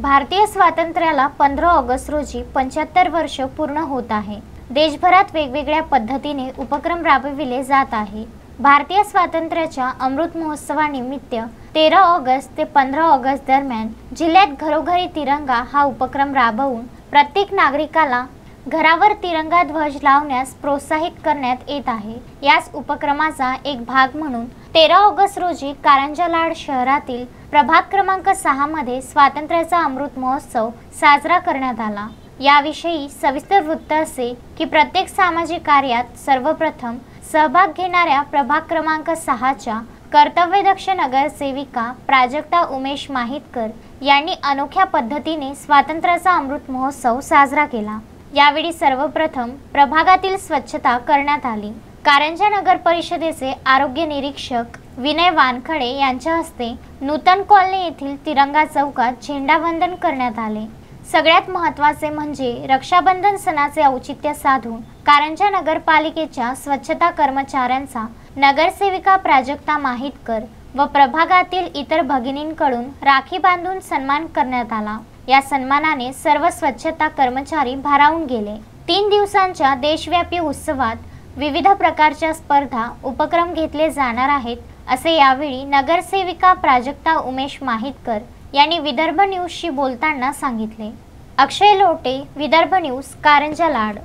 भारतीय स्वातंत्र्याला 15 ऑगस्ट रोजी 75 वर्ष पूर्ण होत आहे। देशभरात वेगवेगळ्या पद्धतीने उपक्रम राबविले जात आहे। भारतीय स्वातंत्र्याच्या अमृत महोत्सवानिमित्त 13 ऑगस्ट ते 15 ऑगस्ट दरम्यान जिल्ह्यात घरोघरी तिरंगा हा उपक्रम राबवून प्रत्येक नागरिकाला घरावर तिरंगा ध्वज लावण्यास प्रोत्साहित करण्यात येत आहे। याच उपक्रमाचा एक भाग म्हणून 13 ऑगस्ट रोजी कारंजा लाड शहरातील प्रभाग क्रमांक 6 मध्ये स्वातंत्र्याचा अमृत महोत्सव साजरा करण्यात आला। याविषयी सविस्तर वृत्त असे की प्रत्येक सामाजिक कार्यात सर्वप्रथम सहभाग घेणाऱ्या प्रभाग क्रमांक 6 च्या कर्तव्यदक्ष नगरसेविका प्राजक्ता उमेश माहितकर यांनी अनोख्या पद्धतीने स्वातंत्र्याचा अमृत महोत्सव साजरा केला। यावेळी सर्वप्रथम प्रभागातील स्वच्छता करण्यात आली। कारंजा नगर परिषदेचे आरोग्य निरीक्षक विनय वानखडे यांच्या हस्ते नूतन कॉलनी येथील तिरंगा चौकात झेंडावंदन करण्यात आले। सगळ्यात महत्त्वाचे म्हणजे रक्षाबंधन सणाचे औचित्य साधून कारंजा नगरपालिकेच्या स्वच्छता कर्मचाऱ्यांचा नगरसेविका प्राजक्ता माहितकर व प्रभागातील इतर भगिनींकडून राखी बांधून सन्मान करण्यात आला। या सन्मानाने सर्व स्वच्छता कर्मचारी भारावून गेले। 3 दिवसांच्या देशव्यापी उत्सवात विविध प्रकारच्या स्पर्धा उपक्रम घेतले जाणार आहेत असे यावेळी नगरसेविका प्राजक्ता उमेश माहितकर यांनी विदर्भ न्यूजशी बोलताना सांगितले। अक्षय लोटे, विदर्भ न्यूज, कारंजा लाड।